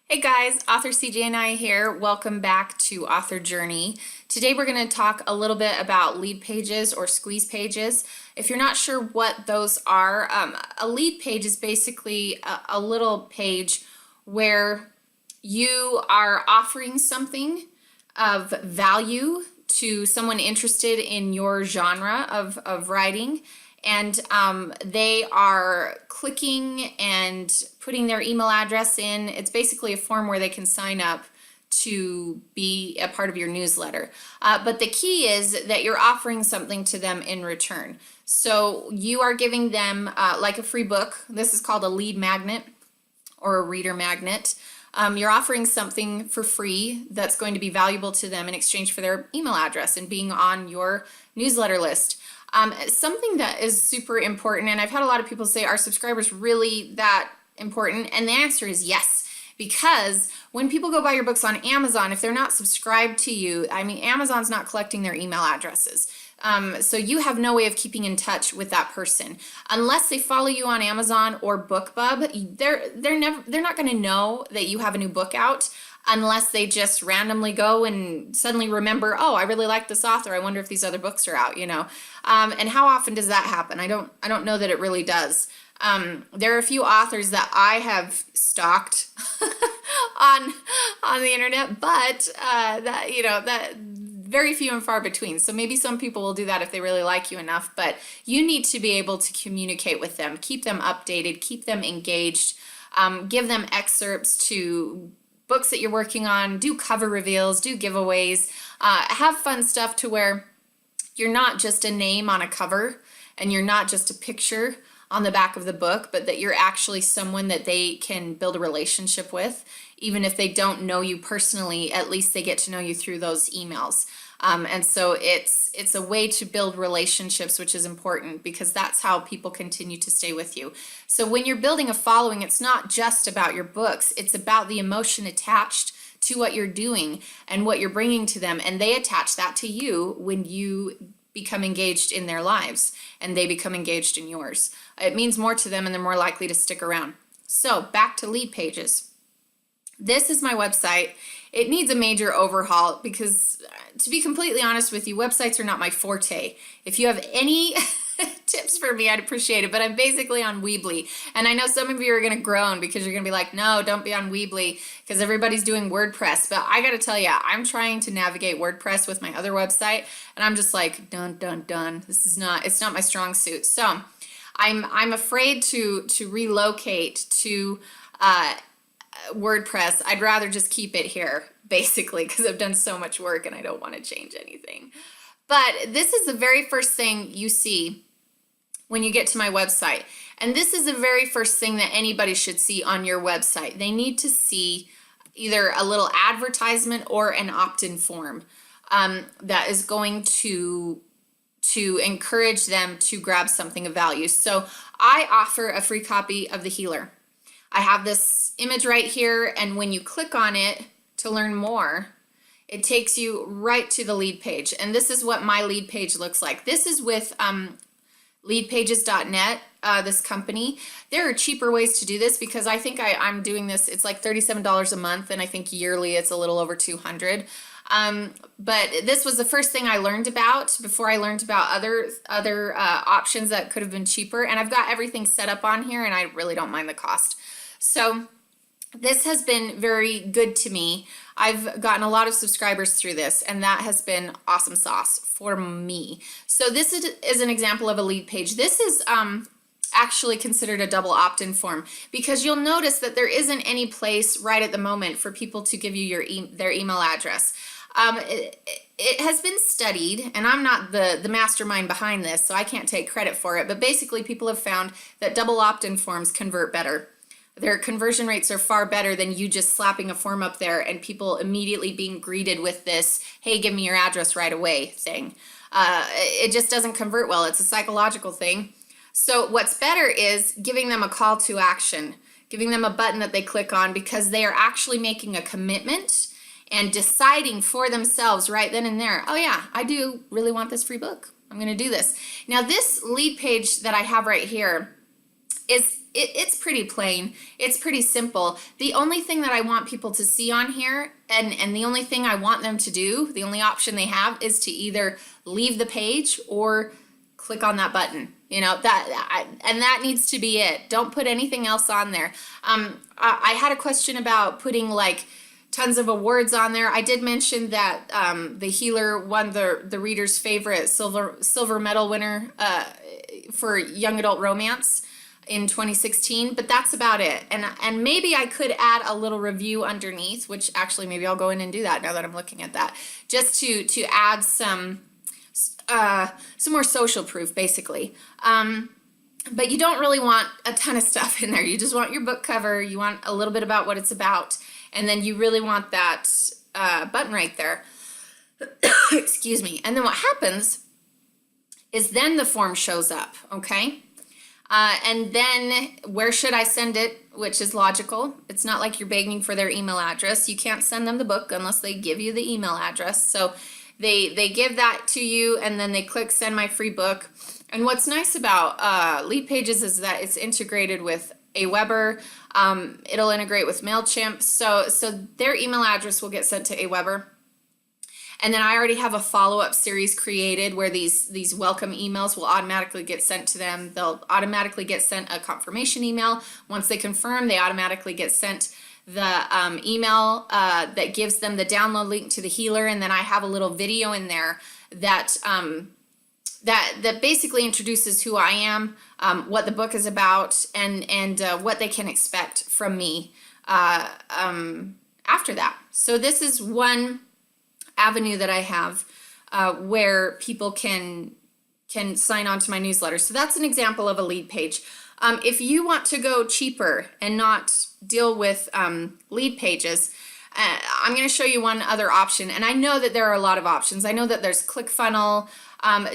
Hey guys, author CJ and I here. Welcome back to Author Journey. Today we're going to talk a little bit about lead pages or squeeze pages. If you're not sure what those are, a lead page is basically a little page where you are offering something of value to someone interested in your genre of writing, and they are clicking and putting their email address in. It's basically a form where they can sign up to be a part of your newsletter. But the key is that you're offering something to them in return. So you are giving them like a free book. This is called a lead magnet or a reader magnet. You're offering something for free that's going to be valuable to them in exchange for their email address and being on your newsletter list. Something that is super important, and I've had a lot of people say, are subscribers really that important? And the answer is yes, because when people go buy your books on Amazon, if they're not subscribed to you, I mean, Amazon's not collecting their email addresses. So you have no way of keeping in touch with that person unless they follow you on Amazon or BookBub. They're not going to know that you have a new book out unless they just randomly go and suddenly remember, oh, I really like this author. I wonder if these other books are out, you know. And how often does that happen? I don't know that it really does. There are a few authors that I have stalked on the internet, but that very few and far between. So maybe some people will do that if they really like you enough, but you need to be able to communicate with them, keep them updated, keep them engaged, give them excerpts to books that you're working on, do cover reveals, do giveaways, have fun stuff to where you're not just a name on a cover and you're not just a picture on the back of the book, but that you're actually someone that they can build a relationship with. Even if they don't know you personally, at least they get to know you through those emails. And so it's a way to build relationships, which is important because that's how people continue to stay with you. So when you're building a following, it's not just about your books, it's about the emotion attached to what you're doing and what you're bringing to them. And they attach that to you when you become engaged in their lives and they become engaged in yours. It means more to them and they're more likely to stick around. So back to lead pages. This is my website. It needs a major overhaul because, to be completely honest with you, websites are not my forte. If you have any tips for me, I'd appreciate it, but I'm basically on Weebly. And I know some of you are going to groan because you're going to be like, no, don't be on Weebly because everybody's doing WordPress. But I got to tell you, I'm trying to navigate WordPress with my other website, and I'm just like, dun, dun, dun. It's not my strong suit. So I'm afraid to relocate to WordPress. I'd rather just keep it here, basically, because I've done so much work and I don't want to change anything. But this is the very first thing you see when you get to my website. And this is the very first thing that anybody should see on your website. They need to see either a little advertisement or an opt-in form that is going to encourage them to grab something of value. So I offer a free copy of The Healer. I have this image right here, and when you click on it to learn more, it takes you right to the lead page. And this is what my lead page looks like. This is with leadpages.net, this company. There are cheaper ways to do this because I think I'm doing this, it's like $37 a month, and I think yearly it's a little over $200. But this was the first thing I learned about before I learned about other options that could have been cheaper. And I've got everything set up on here, and I really don't mind the cost. So this has been very good to me. I've gotten a lot of subscribers through this, and that has been awesome sauce for me. So this is an example of a lead page. This is actually considered a double opt-in form because you'll notice that there isn't any place right at the moment for people to give you their email address. It has been studied, and I'm not the mastermind behind this, so I can't take credit for it, but basically people have found that double opt-in forms convert better. Their conversion rates are far better than you just slapping a form up there and people immediately being greeted with this, hey, give me your address right away thing. It just doesn't convert well. It's a psychological thing. So what's better is giving them a call to action, giving them a button that they click on because they are actually making a commitment and deciding for themselves right then and there, oh yeah, I do really want this free book. I'm going to do this. Now this lead page that I have right here is it's pretty plain. It's pretty simple. The only thing that I want people to see on here, and the only thing I want them to do, the only option they have, is to either leave the page or click on that button. You know, and that needs to be it. Don't put anything else on there. I had a question about putting like tons of awards on there. I did mention that the healer won the reader's favorite silver medal winner for young adult romance in 2016, but that's about it. And maybe I could add a little review underneath, which actually maybe I'll go in and do that now that I'm looking at that, just to add some more social proof, basically. But you don't really want a ton of stuff in there. You just want your book cover. You want a little bit about what it's about. And then you really want that button right there. Excuse me. And then what happens is then the form shows up, okay? And then where should I send it, which is logical. It's not like you're begging for their email address. You can't send them the book unless they give you the email address. So they give that to you, and then they click send my free book. And what's nice about Leadpages is that it's integrated with Aweber. It'll integrate with MailChimp. So their email address will get sent to Aweber. And then I already have a follow-up series created where these welcome emails will automatically get sent to them. They'll automatically get sent a confirmation email. Once they confirm, they automatically get sent the email that gives them the download link to the healer. And then I have a little video in there that that basically introduces who I am, what the book is about, and what they can expect from me after that. So this is one avenue that I have where people can sign on to my newsletter. So that's an example of a lead page. If you want to go cheaper and not deal with Leadpages, I'm going to show you one other option. And I know that there are a lot of options. I know that there's ClickFunnels.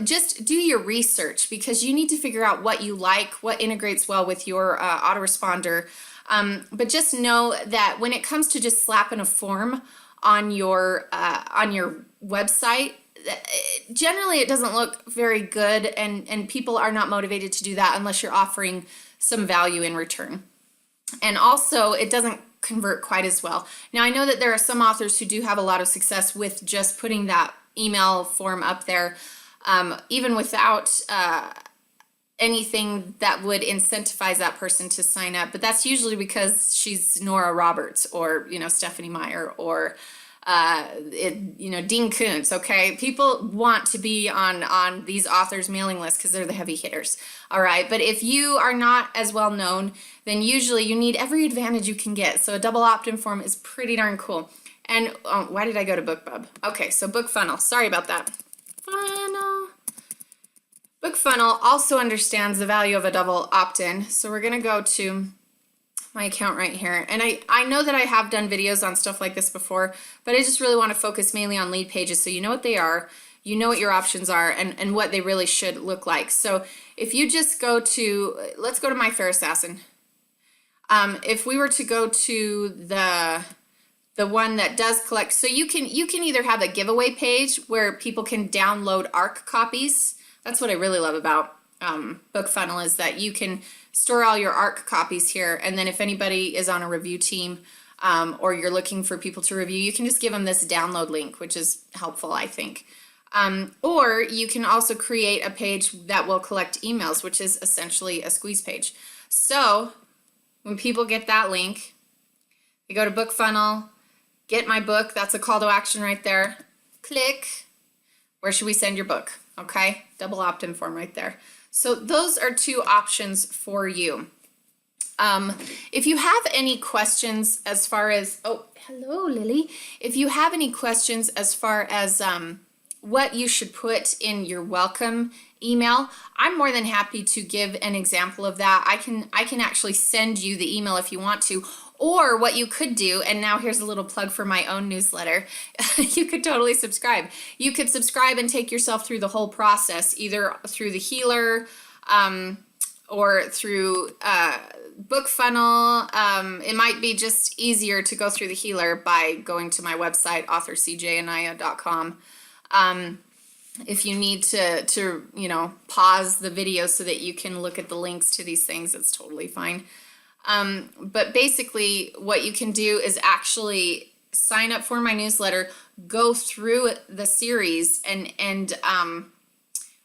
Just do your research, because you need to figure out what you like, what integrates well with your autoresponder. But just know that when it comes to just slapping a form on your website, generally it doesn't look very good, and people are not motivated to do that unless you're offering some value in return. And also, it doesn't convert quite as well. Now, I know that there are some authors who do have a lot of success with just putting that email form up there, even without anything that would incentivize that person to sign up. But that's usually because she's Nora Roberts or, Stephanie Meyer or, Dean Koontz, okay? People want to be on these authors' mailing lists because they're the heavy hitters, all right? But if you are not as well known, then usually you need every advantage you can get. So a double opt-in form is pretty darn cool. And why did I go to BookBub? Okay, so BookFunnel, sorry about that. BookFunnel also understands the value of a double opt-in. So we're gonna go to my account right here. And I know that I have done videos on stuff like this before, but I just really want to focus mainly on Leadpages so you know what they are, you know what your options are, and what they really should look like. So if you just go to, let's go to My Fair Assassin. If we were to go to the one that does collect, so you can either have a giveaway page where people can download ARC copies. That's what I really love about BookFunnel, is that you can store all your ARC copies here, and then if anybody is on a review team or you're looking for people to review, you can just give them this download link, which is helpful, I think. Or you can also create a page that will collect emails, which is essentially a squeeze page. So when people get that link, they go to BookFunnel, get my book, that's a call to action right there. Click, where should we send your book? Okay, double opt-in form right there. So those are two options for you. If you have any questions as far as, oh, hello, Lily. If you have any questions as far as what you should put in your welcome email, I'm more than happy to give an example of that. I can actually send you the email if you want to. Or what you could do, and now here's a little plug for my own newsletter, you could totally subscribe. You could subscribe and take yourself through the whole process, either through the healer or through BookFunnel. It might be just easier to go through the healer by going to my website, authorcjanaya.com. If you need to you know, pause the video so that you can look at the links to these things, it's totally fine. But basically what you can do is actually sign up for my newsletter, go through the series and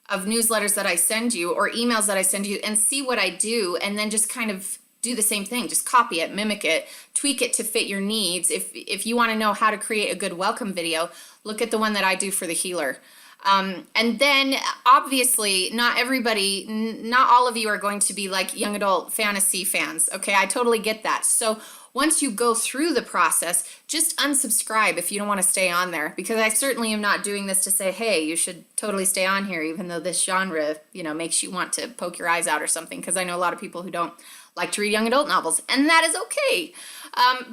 of newsletters that I send you or emails that I send you and see what I do, and then just kind of do the same thing. Just copy it, mimic it, tweak it to fit your needs. If you want to know how to create a good welcome video, look at the one that I do for the healer. And then obviously not everybody, not all of you are going to be like young adult fantasy fans. Okay, I totally get that. So once you go through the process, just unsubscribe if you don't want to stay on there, because I certainly am not doing this to say, hey, you should totally stay on here, even though this genre, you know, makes you want to poke your eyes out or something, because I know a lot of people who don't like to read young adult novels, and that is okay.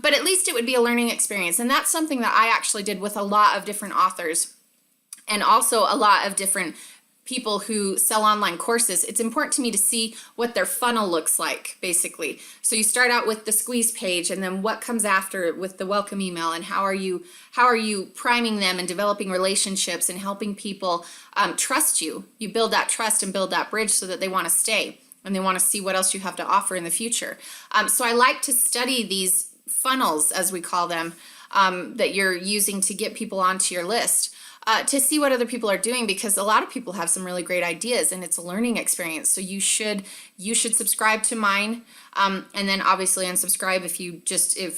But at least it would be a learning experience. And that's something that I actually did with a lot of different authors, and also a lot of different people who sell online courses. It's important to me to see what their funnel looks like, basically. So you start out with the squeeze page, and then what comes after with the welcome email, and how are you priming them and developing relationships and helping people trust you. You build that trust and build that bridge so that they want to stay and they want to see what else you have to offer in the future. So I like to study these funnels, as we call them, that you're using to get people onto your list. To see what other people are doing, because a lot of people have some really great ideas and it's a learning experience. So you should subscribe to mine, and then obviously unsubscribe if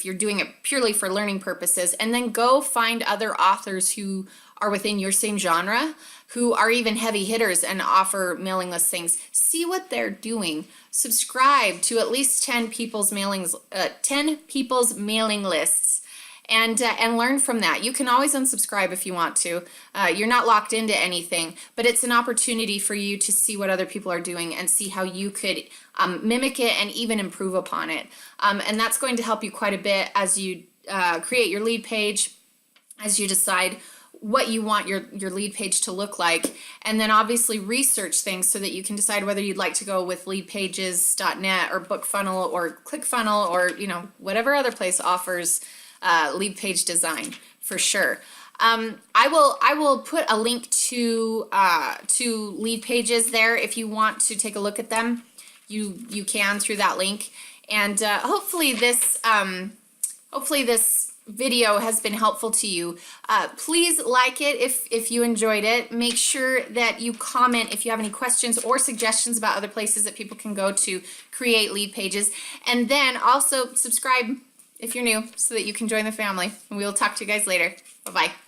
you're doing it purely for learning purposes, and then go find other authors who are within your same genre, who are even heavy hitters and offer mailing list things. See what they're doing. Subscribe to at least 10 people's mailing lists. And learn from that. You can always unsubscribe if you want to. You're not locked into anything, but it's an opportunity for you to see what other people are doing and see how you could mimic it and even improve upon it. And that's going to help you quite a bit as you create your lead page, as you decide what you want your lead page to look like, and then obviously research things so that you can decide whether you'd like to go with leadpages.net or BookFunnel or ClickFunnel or, you know, whatever other place offers lead page design, for sure. I will put a link to lead pages there. If you want to take a look at them, you can through that link. And hopefully this video has been helpful to you. Please like it if you enjoyed it. Make sure that you comment if you have any questions or suggestions about other places that people can go to create lead pages. And then also subscribe if you're new so that you can join the family. And we will talk to you guys later. Bye-bye.